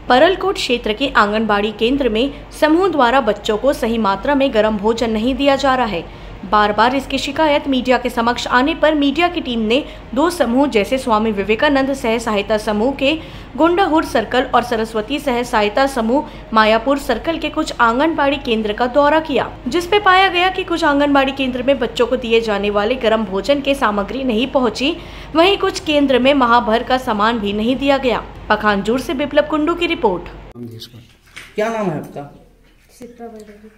परलकोट क्षेत्र के आंगनबाड़ी केंद्र में समूह द्वारा बच्चों को सही मात्रा में गर्म भोजन नहीं दिया जा रहा है। बार बार इसकी शिकायत मीडिया के समक्ष आने पर मीडिया की टीम ने दो समूह जैसे स्वामी विवेकानंद सह सहायता समूह के गुंडाहुर सर्कल और सरस्वती सह सहायता समूह मायापुर सर्कल के कुछ आंगनबाड़ी केंद्र का दौरा किया, जिसपे पाया गया कि कुछ आंगनबाड़ी केंद्र में बच्चों को दिए जाने वाले गर्म भोजन के सामग्री नहीं पहुंची, वहीं कुछ केंद्र में माह भर का सामान भी नहीं दिया गया। पखानजूर से बिप्लब कुंडू की रिपोर्ट। क्या नाम है आपका?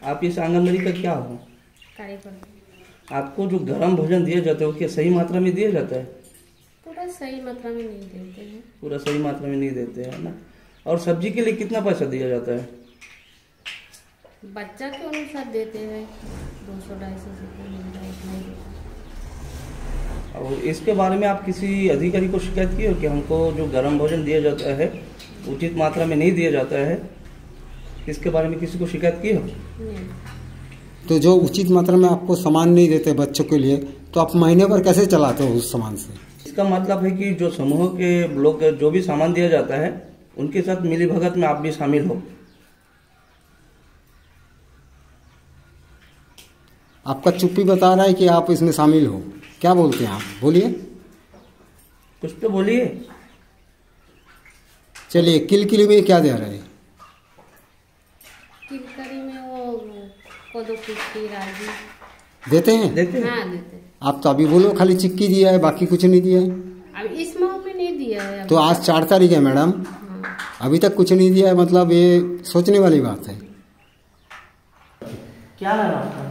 आप इस आंगनबाड़ी का क्या हो? आपको जो गर्म भोजन दिया जाता है वो क्या सही मात्रा में दिया जाता है? पूरा सही मात्रा में नहीं देते हैं। पूरा सही मात्रा में नहीं देते हैं ना। और सब्जी के लिए कितना पैसा दिया जाता है? बच्चा के अनुसार देते हैं, 200-250 रुपये मिलता है। और इसके बारे में आप किसी अधिकारी को शिकायत की हो कि हमको जो गर्म भोजन दिया जाता है उचित मात्रा में नहीं दिया जाता है? इसके बारे में किसी को शिकायत की हो? नहीं। तो जो उचित मात्रा में आपको सामान नहीं देते बच्चों के लिए, तो आप महीने भर कैसे चलाते हो उस सामान से? इसका मतलब है कि जो समूह के लोग जो भी सामान दिया जाता है उनके साथ मिली भगत में आप भी शामिल हो। आपका चुप्पी बता रहा है कि आप इसमें शामिल हो। क्या बोलते हैं आप? बोलिए, कुछ तो बोलिए। चलिए, किलकिली में क्या दे रहे हैं? किलकरी में वो कोदो की रागी देते हैं? देते हैं। हाँ देते हैं। आप तो अभी बोलो खाली चिक्की दिया है, बाकी कुछ नहीं दिया है। अब इस माह में नहीं दिया है। तो आज 4 तारीख है मैडम, अभी तक कुछ नहीं दिया है, मतलब ये सोचने वाली बात है। क्या नाम है आपका?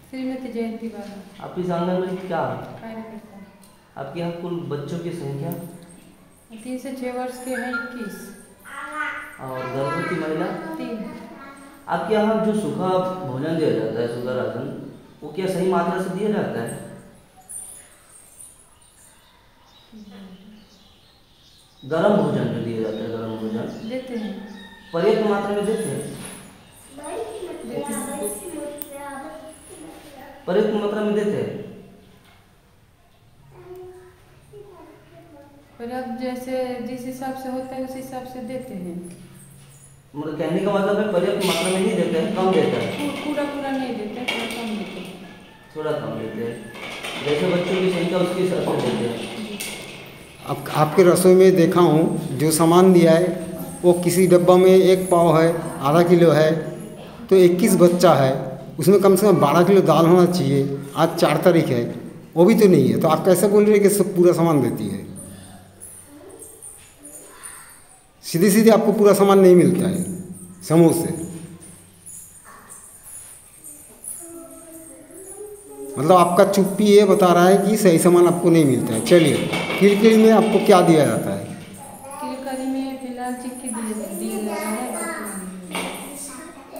श्रीमती जयंती बाबा। आप इस आंगनबाड़ी क्या है? कार्यकर्ता। आपके यहाँ कुल बच्चों की संख्या? 3 से 6 वर्ष के हैं 21। और गर्भवती महिला? 3। आपके यहाँ जो सूखा भोजन दिया जाता है, सूखा राशन, वो क्या सही मात्रा से दिया जाता है? गर्म भोजन जो दिया जाता है, गर्म भोजन देते हैं। पर्याप्त मात्रा में देते हैं? पर्याप्त मात्रा में देते हैं? पर अब जैसे जिस हिसाब से होता है उस हिसाब से देते हैं। मतलब कहने का मतलब है पर्याप्त मात्रा में नहीं देते हैं, कम देते हैं? पूरा नहीं देते हैं, थोड़ा कम देते हैं। थोड़ा कम देते हैं, जैसे बच्चों की संख्या उसके हिसाब से देते हैं। अब आपके रसोई में देखा हूँ जो सामान दिया है वो किसी डब्बा में 1 पाव है, आधा किलो है, तो 21 बच्चा है, उसमें कम से कम 12 किलो दाल होना चाहिए। आज 4 तारीख है, वो भी तो नहीं है, तो आप कैसे बोल रहे हैं कि सब पूरा सामान देती है? सीधे सीधे आपको पूरा सामान नहीं मिलता है समूह से, मतलब आपका चुप्पी ये बता रहा है कि सही सामान आपको नहीं मिलता है। चलिए, किलकिली में आपको क्या दिया जाता है? किलकरी में फिलहाल चिक्की दिए जा रहा है।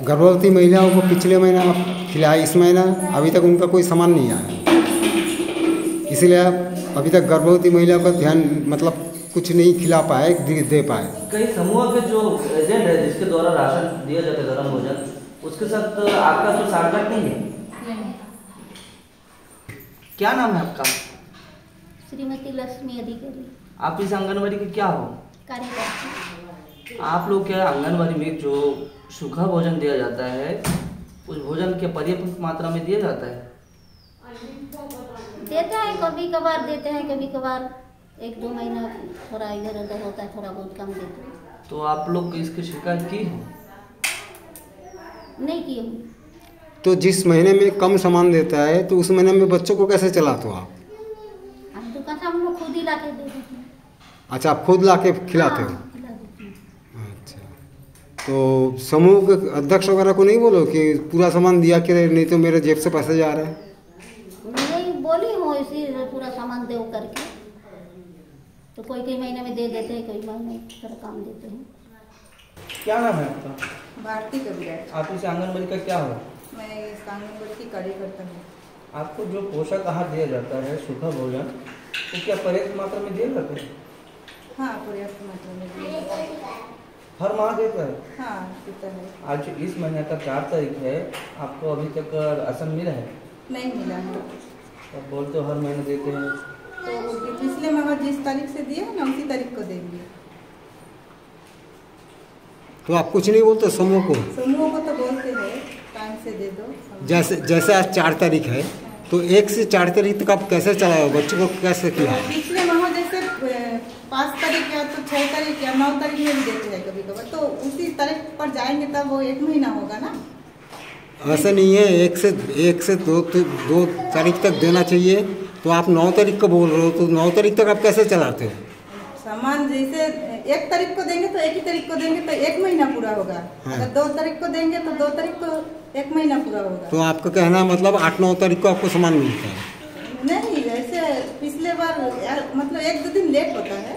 गर्भवती महिलाओं को पिछले महीना आप खिलाए, इस महीना अभी तक उनका कोई सामान नहीं आया, इसलिए आप अभी तक गर्भवती महिलाओं का ध्यान मतलब कुछ नहीं खिला पाए, दे पाए। कई समूह के जो एजेंट है जिसके द्वारा राशन दिया जाता है गर्म भोजन, उसके साथ आपका तो साझेदार नहीं है? नहीं। क्या नाम है आपका? श्रीमती लक्ष्मी अधिकारी। आप इस आंगनबाड़ी के क्या हो? कार्यकर्ता। आप लोग क्या आंगनबाड़ी में जो सूखा भोजन दिया जाता है उस भोजन के पर्याप्त मात्रा में दिया जाता है? देते हैं, कभी कभार देते हैं, कभी कभार 1-2 महीना थोड़ा इधर उधर होता है, थोड़ा बहुत कम देते हैं। तो आप लोग इसकी शिकायत की हो? नहीं किए हूँ। तो जिस महीने में कम सामान देता है तो उस महीने में बच्चों को कैसे चलाते हो आप? हम दुकान से हम लोग खुद ही ला के दे देते हैं। अच्छा, आप खुद ला के खिलाते हो? हाँ, खिला देते हैं। अच्छा, तो समूह के अध्यक्ष वगैरह को नहीं बोलो कि पूरा सामान दिया कि नहीं तो मेरे जेब से पैसे जा रहे हैं? नहीं बोली हूँ, इसी पूरा सामान दो करके, तो कोई महीने में दे देते हैं, कोई महीने थोड़ा काम देते हैं। क्या नाम है आपका? भारती कबीराज। आप इस आंगनबाड़ी का क्या हो? मैं इस आंगनबाड़ी की कार्यकर्ता हूँ। आपको जो पोषक आहार दिया जाता है, सूखा भोजन, तो क्या पर्याप्त मात्रा में दिया जाता है? हाँ, पर्याप्त मात्रा में दिया जाता है। हर माह देता है? हाँ, देता है। आज इस महीने का 4 तारीख है, आपको अभी तक राशन मिला है? नहीं मिला है। आप बोलते हो हर महीने देते हैं, तो पिछले माह जिस तारीख से दिया है ना उसी तारीख को देंगे। तो आप कुछ नहीं बोलते समूह को? समूह को तो बोलते हैं टाइम से दे दो। जैसे आज 4 तारीख है तो 1 से 4 तारीख तक आप कैसे चलाओ, बच्चों को कैसे किया? पिछले माह जैसे 5 तारीख या तो 6 तारीख या 9 तारीख में भी देते हैं कभी कभी, तो उसी तारीख पर जाएंगे तब वो 1 महीना होगा ना। ऐसा नहीं है, 1 से 2 तारीख तक देना चाहिए, तो आप 9 तारीख को बोल रहे हो, तो 9 तारीख तक आप कैसे चलाते हो? सामान जैसे 1 तारीख को देंगे तो 1 ही तारीख को देंगे तो 1 महीना पूरा होगा। हाँ। अगर 2 तारीख को देंगे तो 2 तारीख को 1 महीना पूरा होगा। तो आपका कहना है मतलब 8-9 तारीख को आपको सामान मिलता है? नहीं, ऐसे पिछले बार मतलब 1-2 दिन लेट होता है।